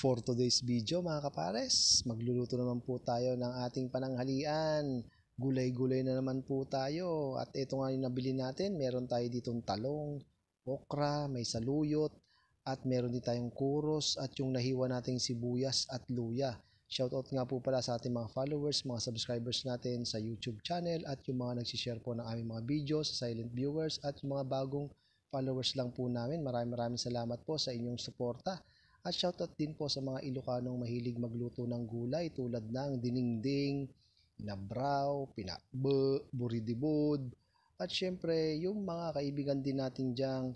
For today's video mga kapares, magluluto naman po tayo ng ating pananghalian. Gulay-gulay na naman po tayo. At ito nga yung nabili natin. Meron tayo ditong talong, okra, may saluyot, at meron din tayong kuros at yung nahiwa nating sibuyas at luya. Shoutout nga po pala sa ating mga followers, mga subscribers natin sa YouTube channel at yung mga nagsishare po ng aming mga videos sa silent viewers at yung mga bagong followers lang po namin. Maraming salamat po sa inyong suporta. At shoutout din po sa mga Ilocanong mahilig magluto ng gulay tulad ng dinengdeng, inabraw, pinakbe, buridibod, at syempre yung mga kaibigan din natin diyang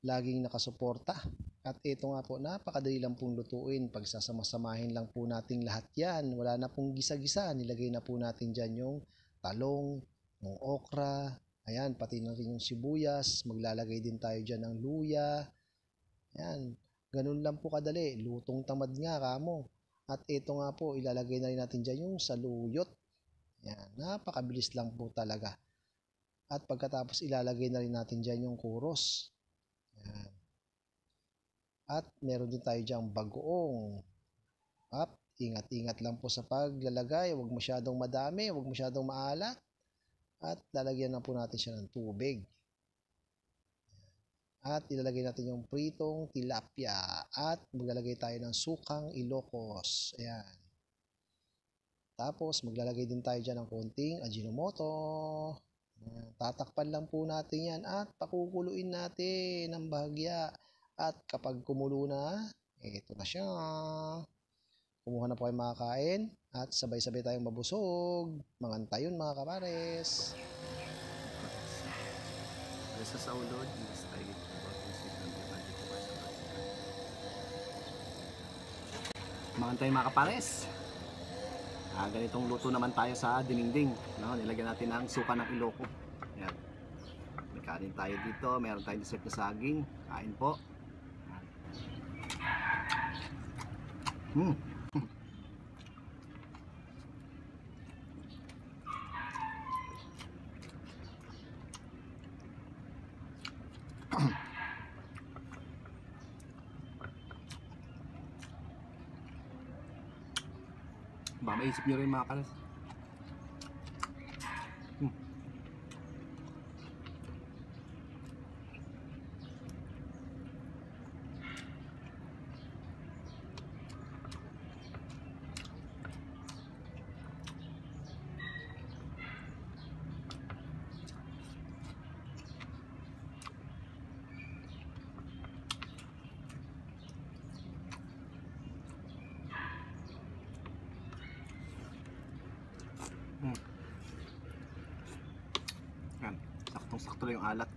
laging nakasuporta. At ito nga po, napakadali lang pong lutuin. Pagsasama-samahin lang po natin lahat yan. Wala na pong gisa-gisa. Nilagay na po natin dyan yung talong, yung okra, ayan, pati na rin yung sibuyas. Maglalagay din tayo dyan ng luya. Ayan. Ganun lang po kadali, lutong tamad nga kamo. At ito nga po, ilalagay na rin natin dyan yung saluyot. Yan, napakabilis lang po talaga. At pagkatapos ilalagay na rin natin dyan yung kuros. Yan. At meron din tayo dyan bagoong. At ingat-ingat lang po sa paglalagay, huwag masyadong madami, huwag masyadong maalat. At lalagyan na po natin siya ng tubig. At ilalagay natin yung pritong tilapia. At maglalagay tayo ng sukang Ilocos. Ayan. Tapos maglalagay din tayo dyan ng konting Ajinomoto. Ayan. Tatakpan lang po natin yan. At pakukuluin natin ng bahagya. At kapag kumulo na, ito na siya. Kumuha na po kayo makakain. At sabay-sabay tayong mabusog. Mangantayon mga kapares. Sa saulod, mga mga kapares. Ganitong luto naman tayo sa dinengdeng, no? Nilagyan natin ang suka ng Iloco. Ayan. May kanin tayo dito, meron tayong dessert na saging. Kain po. Baka maisip nyo rin mga kapares. Yan, saktong-sakto lang yung alat.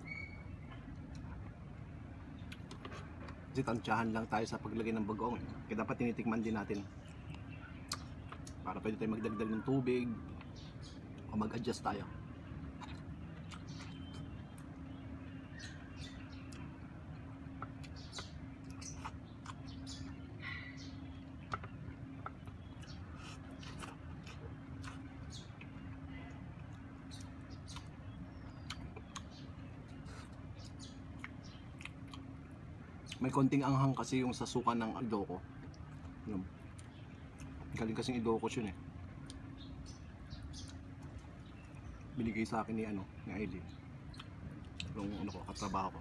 Kasi tansyahan lang tayo sa paglagay ng bagoong. Kaya dapat tinitikman din natin. Para pwede tayo magdagdag ng tubig o mag-adjust tayo. May konting anghang kasi yung sa suka ng Ilocos. Galing kasing Ilocos yun eh. Binigay sa akin ni Aileen. Yung katrabaho ko.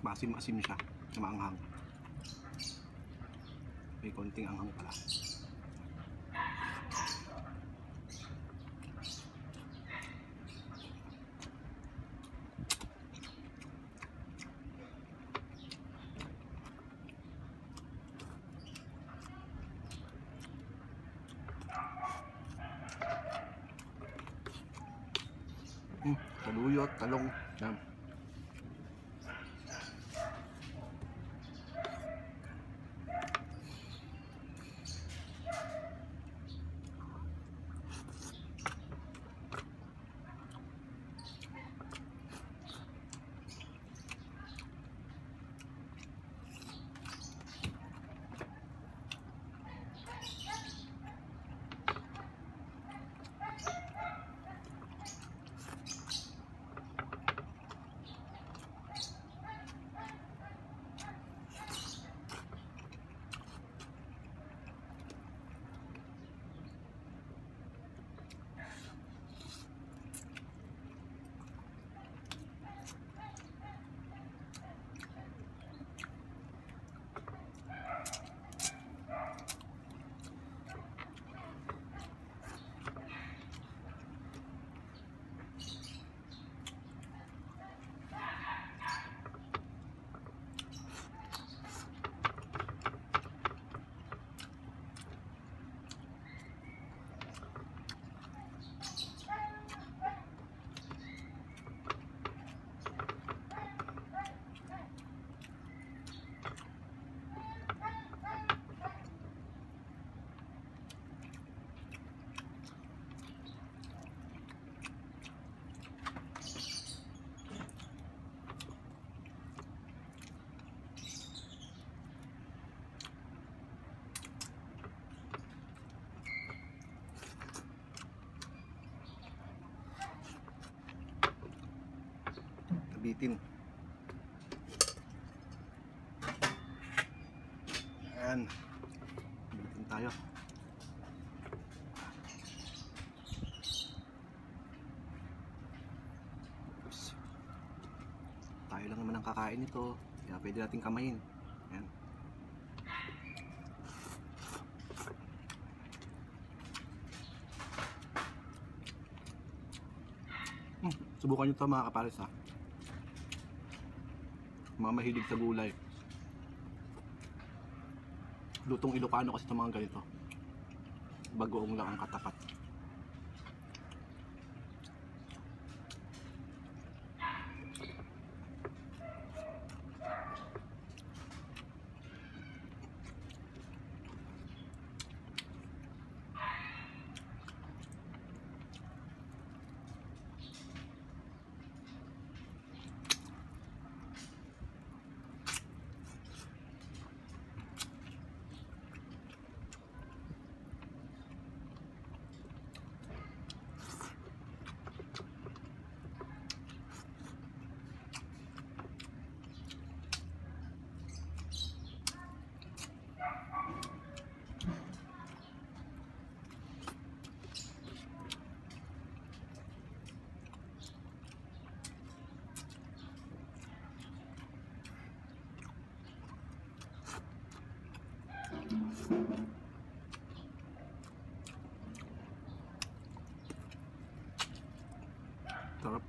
Maasim-asim siya, maanghang. May konting anghang pala. Saluyot, talong. Yan. Bitin. Ayan. Bitin tayo. Oops. Tayo lang naman ang kakain nito. Kaya pwede natin kamayin. Ayan. Subukan nyo ito mga kapares ha. Mga mahilig sa gulay. Lutong Ilocano kasi ito mga ganito. Bagoong lang ang katapat. Sarap.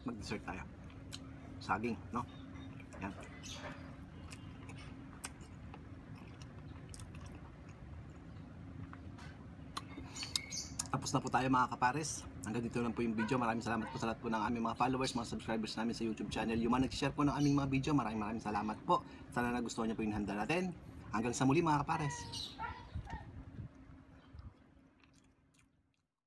Mag-dessert tayo. Saging, no? Yan. Tapos na po tayo mga kapares. Hanggang dito lang po yung video. Maraming salamat po sa lahat po ng aming mga followers, mga subscribers namin sa YouTube channel. Yung mga nag-share po ng aming mga video, maraming salamat po. Sana nagustuhan niyo po yung handa natin. Hanggang sa muli mga kapares.